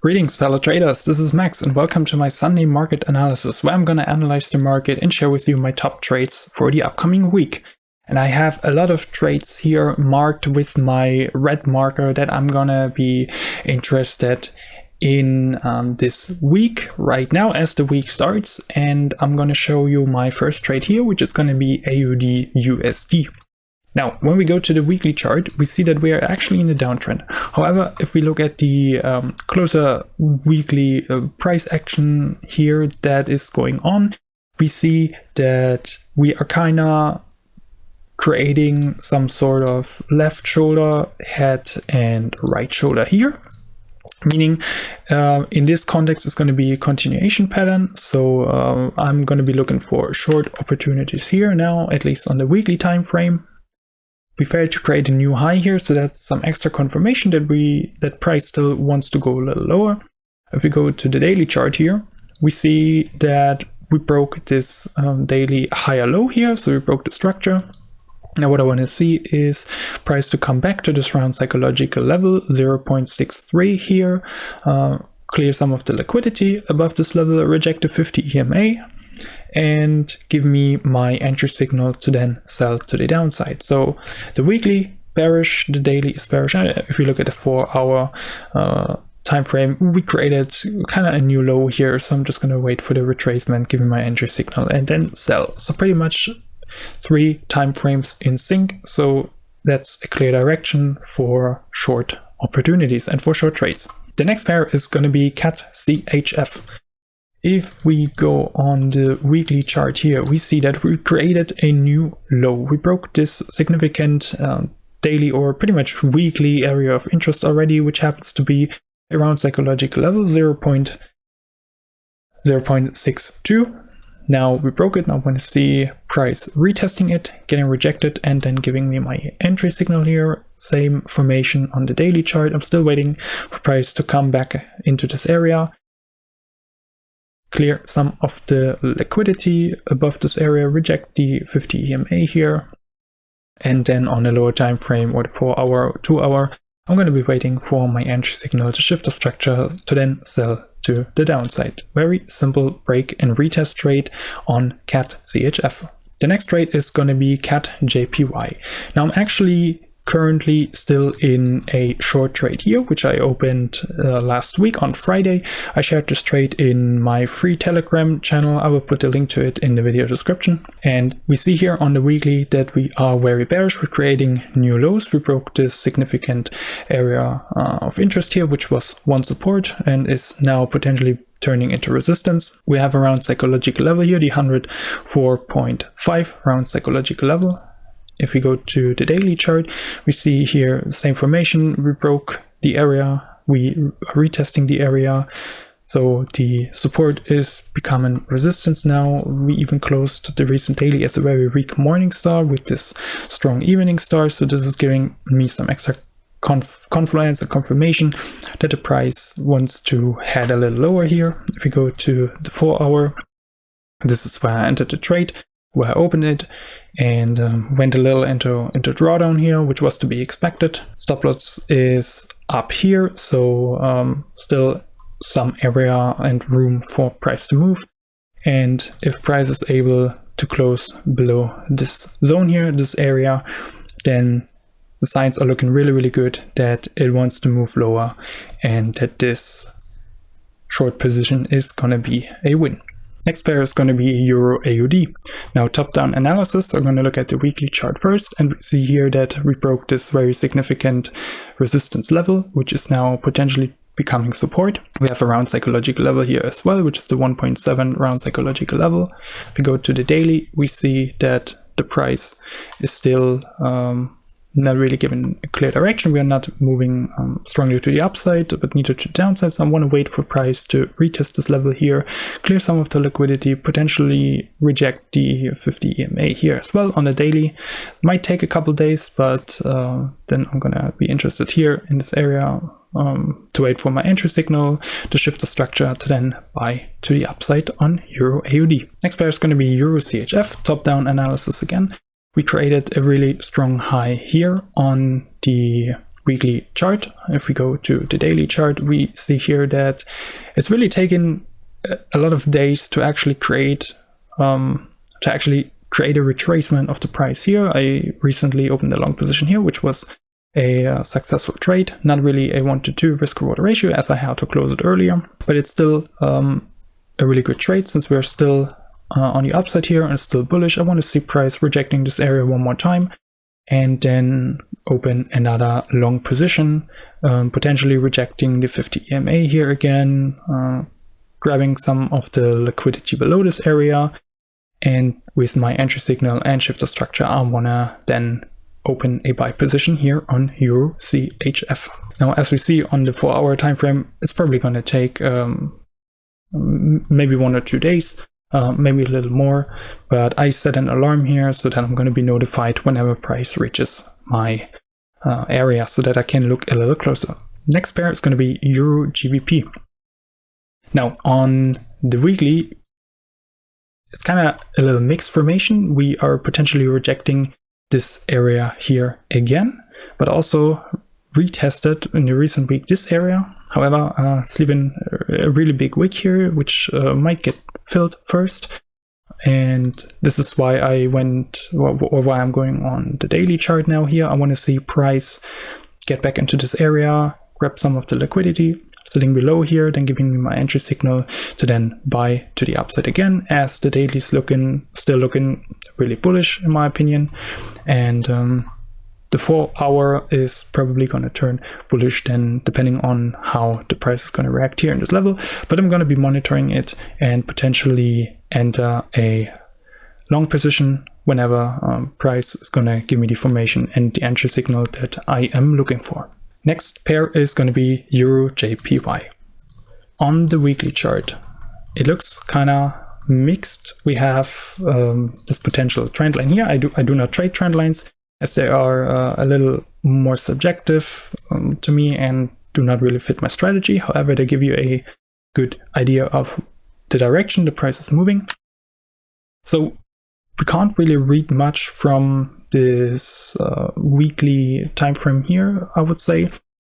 Greetings fellow traders, this is Max and welcome to my Sunday market analysis where I'm going to analyze the market and share with you my top trades for the upcoming week. And I have a lot of trades here marked with my red marker that I'm going to be interested in this week right now as the week starts, and I'm going to show you my first trade here, which is going to be AUD USD. Now, when we go to the weekly chart, we see that we are actually in a downtrend. However, if we look at the closer weekly price action here that is going on, we see that we are kind of creating some sort of left shoulder, head, and right shoulder here. Meaning, in this context, it's going to be a continuation pattern. So I'm going to be looking for short opportunities here now, at least on the weekly time frame. We failed to create a new high here, so that's some extra confirmation that price still wants to go a little lower. If we go to the daily chart here, we see that we broke this daily higher low here, so we broke the structure. Now what I want to see is price to come back to this round psychological level, 0.63 here, clear some of the liquidity above this level, reject the 50 EMA, and give me my entry signal to then sell to the downside. So the weekly bearish, the daily is bearish. If we look at the 4-hour time frame, we created kind of a new low here, so I'm just going to wait for the retracement, give me my entry signal, and then sell. So pretty much 3 time frames in sync, so that's a clear direction for short opportunities and for short trades. The next pair is going to be CAD CHF. If we go on the weekly chart here, we see that we created a new low. We broke this significant daily or pretty much weekly area of interest already, which happens to be around psychological level 0.62. Now we broke it. Now I want to see price retesting it, getting rejected, and then giving me my entry signal here. Same formation on the daily chart. I'm still waiting for price to come back into this area, clear some of the liquidity above this area, reject the 50 EMA here, and then on the lower time frame or the 4-hour, 2-hour, I'm going to be waiting for my entry signal to shift the structure to then sell to the downside. Very simple break and retest trade on CAD CHF. The next trade is going to be CAD JPY. Now I'm actually currently still in a short trade here, which I opened last week on Friday. I shared this trade in my free Telegram channel. I will put a link to it in the video description. And we see here on the weekly that we are very bearish. We're creating new lows. We broke this significant area of interest here, which was one support and is now potentially turning into resistance. We have around psychological level here, the 104.5 round psychological level. If we go to the daily chart, we see here the same formation. We broke the area, we are retesting the area, so the support is becoming resistance now. We even closed the recent daily as a very weak morning star with this strong evening star, so this is giving me some extra confluence and confirmation that the price wants to head a little lower here. If we go to the 4-hour, this is where I entered the trade, where I opened it, and went a little into drawdown here, which was to be expected. Stop loss is up here, so still some area and room for price to move. And if price is able to close below this zone here, this area, then the signs are looking really, really good that it wants to move lower and that this short position is gonna be a win. Next pair is going to be Euro AUD. Now top-down analysis, I'm going to look at the weekly chart first, and we see here that we broke this very significant resistance level, which is now potentially becoming support. We have a round psychological level here as well, which is the 1.7 round psychological level. If we go to the daily, we see that the price is still not really given a clear direction. We are not moving strongly to the upside, but neither to the downside. So I want to wait for price to retest this level here, clear some of the liquidity, potentially reject the 50 EMA here as well on the daily. Might take a couple days, but then I'm gonna be interested here in this area to wait for my entry signal to shift the structure to then buy to the upside on Euro AUD. Next pair is going to be Euro CHF, top-down analysis again. We created a really strong high here on the weekly chart. If we go to the daily chart, we see here that it's really taken a lot of days to actually create a retracement of the price here. I recently opened a long position here, which was a successful trade. Not really a 1-to-2 risk-reward ratio, as I had to close it earlier, but it's still a really good trade since we're still on the upside here and still bullish. I want to see price rejecting this area one more time and then open another long position, potentially rejecting the 50 EMA here again, grabbing some of the liquidity below this area, and with my entry signal and shifter structure, I wanna then open a buy position here on Euro CHF. Now, as we see on the 4-hour time frame, it's probably gonna take maybe 1 or 2 days, maybe a little more, but I set an alarm here so that I'm gonna be notified whenever price reaches my area so that I can look a little closer. Next pair is gonna be Euro GBP. Now, on the weekly, it's kind of a little mixed formation. We are potentially rejecting this area here again, but also retested in the recent week this area. However, it's leaving a really big wick here, which might get filled first. And this is why I went, or why I'm going on the daily chart now here. I want to see price get back into this area, grab some of the liquidity sitting below here, then giving me my entry signal to then buy to the upside again, as the daily is still looking really bullish in my opinion. And the 4-hour is probably going to turn bullish then, depending on how the price is going to react here in this level. But I'm going to be monitoring it and potentially enter a long position whenever price is going to give me the formation and the entry signal that I am looking for. Next pair is going to be Euro JPY. On the weekly chart, it looks kind of mixed. We have this potential trend line here. I do not trade trend lines, as they are a little more subjective to me and do not really fit my strategy. However, they give you a good idea of the direction the price is moving. So we can't really read much from this weekly time frame here, I would say.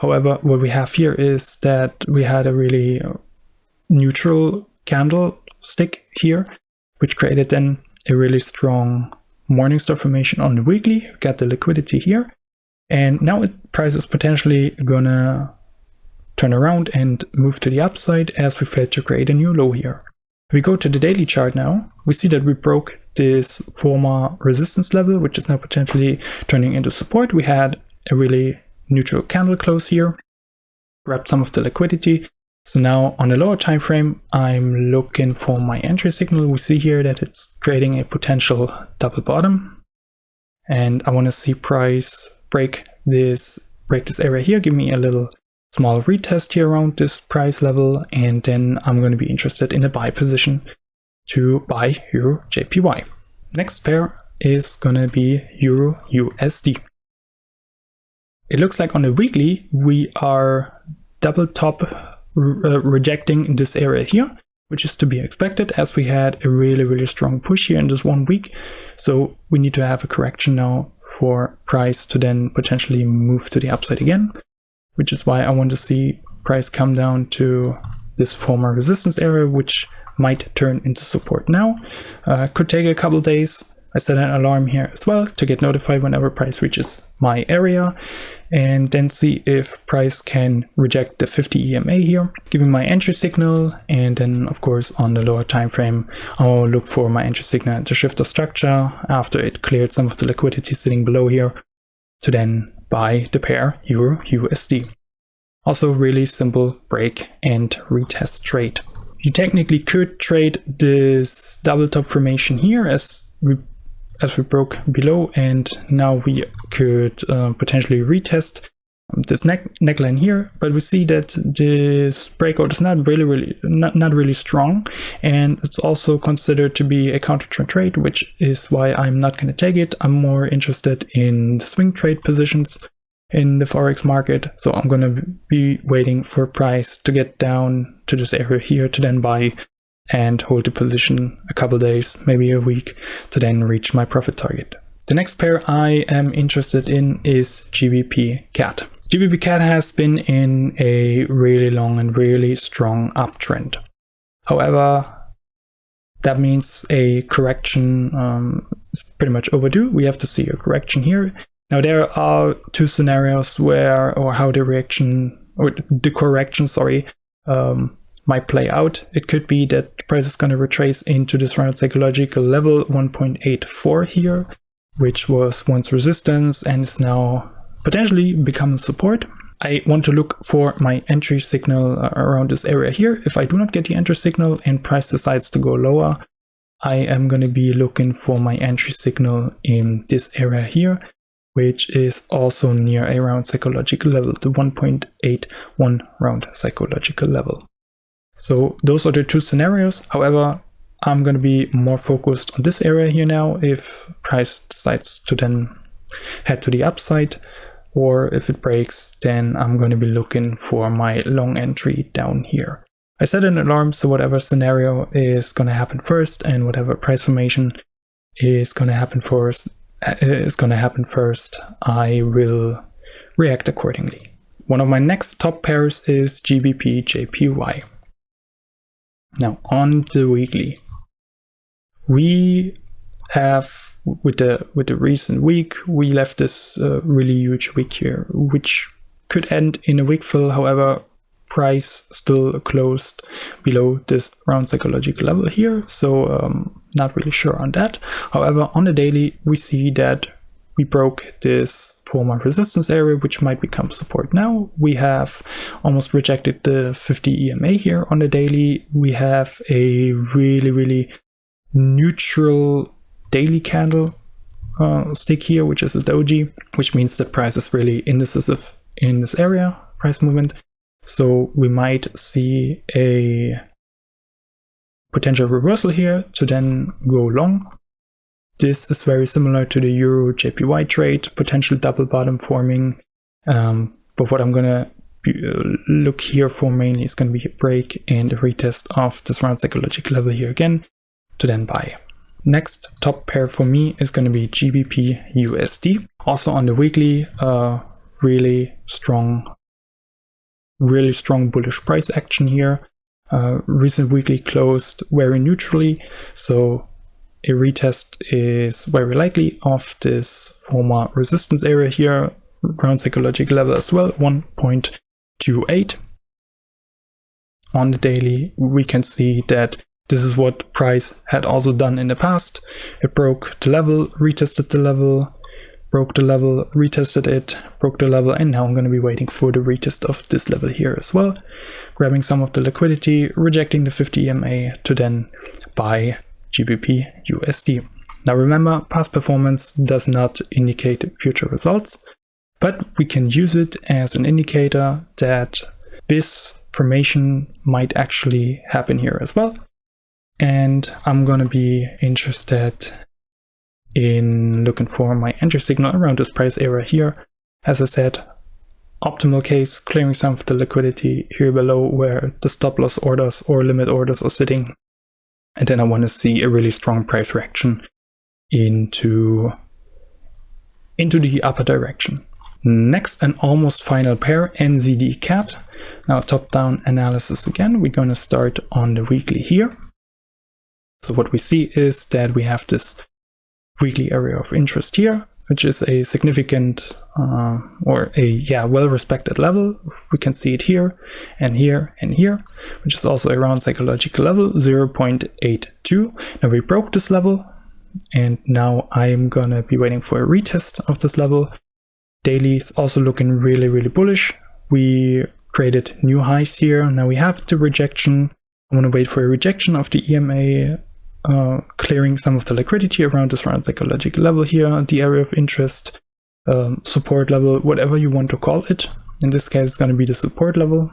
However, what we have here is that we had a really neutral candlestick here, which created then a really strong Morningstar formation on the weekly. We got the liquidity here, and now price is potentially gonna turn around and move to the upside as we failed to create a new low here. If we go to the daily chart now, we see that we broke this former resistance level, which is now potentially turning into support. We had a really neutral candle close here, grabbed some of the liquidity. So now on the lower time frame, I'm looking for my entry signal. We see here that it's creating a potential double bottom, and I want to see price break this area here, give me a little small retest here around this price level, and then I'm going to be interested in a buy position to buy Euro JPY. Next pair is going to be Euro USD. It looks like on the weekly we are double top rejecting this area here, which is to be expected as we had a really strong push here in this 1 week. So we need to have a correction now for price to then potentially move to the upside again, which is why I want to see price come down to this former resistance area, which might turn into support now. Could take a couple days. I set an alarm here as well to get notified whenever price reaches my area, and then see if price can reject the 50 EMA here, giving my entry signal. And then of course on the lower time frame, I'll look for my entry signal to shift the structure after it cleared some of the liquidity sitting below here to then buy the pair Euro USD. Also really simple break and retest trade. You technically could trade this double top formation here as we broke below, and now we could potentially retest this neckline here, but we see that this breakout is not really strong, and it's also considered to be a counter trade, which is why I'm not going to take it. I'm more interested in the swing trade positions in the forex market, so I'm going to be waiting for price to get down to this area here to then buy and hold the position a couple days, maybe a week, to then reach my profit target. The next pair I am interested in is GBP CAD. GBP CAD has been in a really long and really strong uptrend. However, that means a correction is pretty much overdue. We have to see a correction here. Now there are two scenarios where, or how the correction, might play out. It could be that the price is going to retrace into this round psychological level 1.84 here, which was once resistance and is now potentially becoming support. I want to look for my entry signal around this area here. If I do not get the entry signal and price decides to go lower, I am going to be looking for my entry signal in this area here, which is also near a round psychological level, the 1.81 round psychological level. So those are the two scenarios. However, I'm going to be more focused on this area here now. If price decides to then head to the upside, or if it breaks, then I'm going to be looking for my long entry down here. I set an alarm, so whatever scenario is going to happen first and whatever price formation is going to happen first, I will react accordingly. One of my next top pairs is GBP JPY. Now on the weekly, we have with the recent week, we left this really huge wick here, which could end in a wick fill. However, price still closed below this round psychological level here, so not really sure on that. However, on the daily, we see that we broke this former resistance area, which might become support now. We have almost rejected the 50 EMA here on the daily. We have a really neutral daily candle stick here, which is a doji, which means that price is really indecisive in this area, price movement. So we might see a potential reversal here to then go long. This is very similar to the Euro JPY trade, potential double bottom forming. But what I'm gonna look here for mainly is gonna be a break and a retest of this round psychological level here again to then buy. Next top pair for me is going to be GBP USD. Also on the weekly, really strong bullish price action here. Recent weekly closed very neutrally, so a retest is very likely of this former resistance area here, round psychological level as well, 1.28. On the daily, we can see that this is what price had also done in the past. It broke the level, retested the level, broke the level, retested it, broke the level, and now I'm going to be waiting for the retest of this level here as well. Grabbing some of the liquidity, rejecting the 50 EMA to then buy GBP USD. Now remember, past performance does not indicate future results, but we can use it as an indicator that this formation might actually happen here as well. And I'm going to be interested in looking for my entry signal around this price area here. As I said, optimal case, clearing some of the liquidity here below where the stop loss orders or limit orders are sitting. And then I want to see a really strong price reaction into the upper direction. Next, an almost final pair, NZD CAD. Now top-down analysis again. We're going to start on the weekly here. So what we see is that we have this weekly area of interest here, which is a significant or a well-respected level. We can see it here and here and here, which is also around psychological level 0.82. Now we broke this level, and now I'm gonna be waiting for a retest of this level. Daily is also looking really bullish. We created new highs here. Now we have the rejection. I want to wait for a rejection of the EMA, clearing some of the liquidity around this round psychological level here, the area of interest, support level, whatever you want to call it. In this case, it's going to be the support level.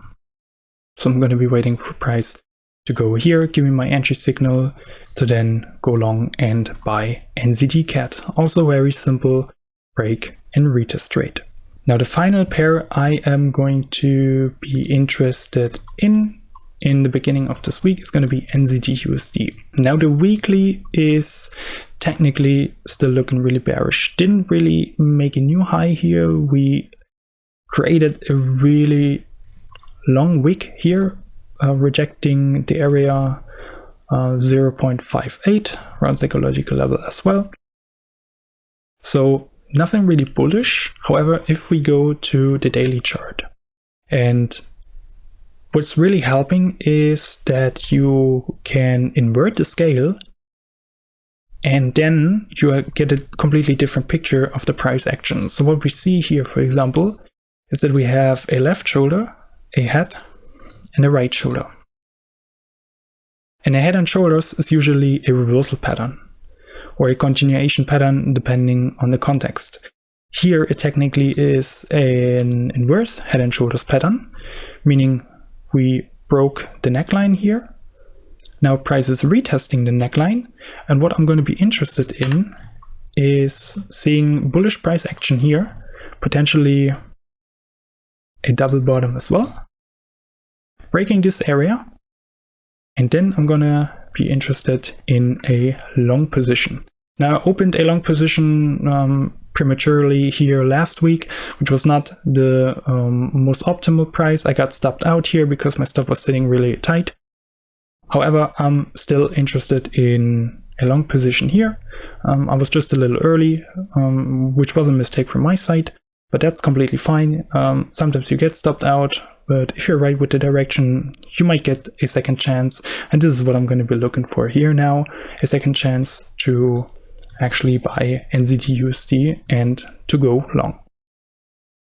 So I'm going to be waiting for price to go here, give me my entry signal to then go long and buy NZD CAD. Also very simple break and retest trade. Now the final pair I am going to be interested in the beginning of this week is going to be NZD USD. Now the weekly is technically still looking really bearish. Didn't really make a new high here. We created a really long wick here, rejecting the area 0.58 around psychological level as well. So nothing really bullish. However, if we go to the daily chart, and what's really helping is that you can invert the scale, and then you get a completely different picture of the price action. So what we see here, for example, is that we have a left shoulder, a head, and a right shoulder. And a head and shoulders is usually a reversal pattern or a continuation pattern depending on the context. Here it technically is an inverse head and shoulders pattern, meaning we broke the neckline here. Now price is retesting the neckline, and what I'm going to be interested in is seeing bullish price action here, potentially a double bottom as well, breaking this area, and then I'm gonna be interested in a long position. Now I opened a long position prematurely here last week, which was not the most optimal price. I got stopped out here because my stop was sitting really tight. However, I'm still interested in a long position here. I was just a little early, which was a mistake from my side, but that's completely fine. Sometimes you get stopped out, but if you're right with the direction, you might get a second chance. And this is what I'm going to be looking for here now, a second chance to actually buy NZD/USD and to go long.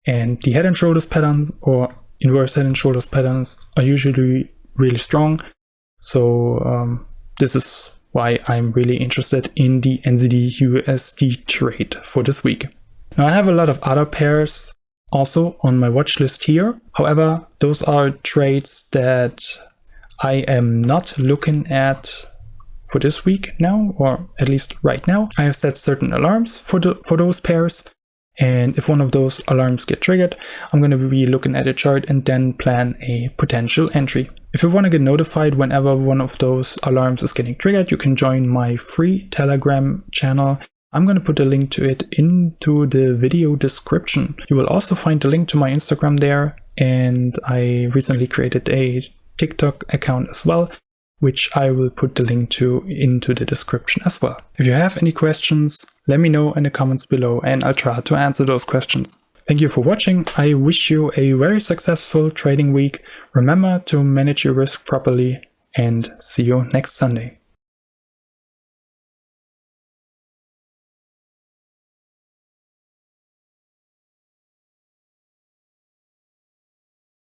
And the head and shoulders patterns or inverse head and shoulders patterns are usually really strong. So this is why I'm really interested in the NZD/USD trade for this week. Now I have a lot of other pairs also on my watch list here. However, those are trades that I am not looking at for this week now, or at least right now. I have set certain alarms for those pairs, and if one of those alarms get triggered, I'm going to be looking at a chart and then plan a potential entry. If you want to get notified whenever one of those alarms is getting triggered, you can join my free Telegram channel. I'm going to put a link to it into the video description. You will also find the link to my Instagram there, and I recently created a TikTok account as well, which I will put the link to into the description as well. If you have any questions, let me know in the comments below and I'll try to answer those questions. Thank you for watching. I wish you a very successful trading week. Remember to manage your risk properly, and see you next Sunday.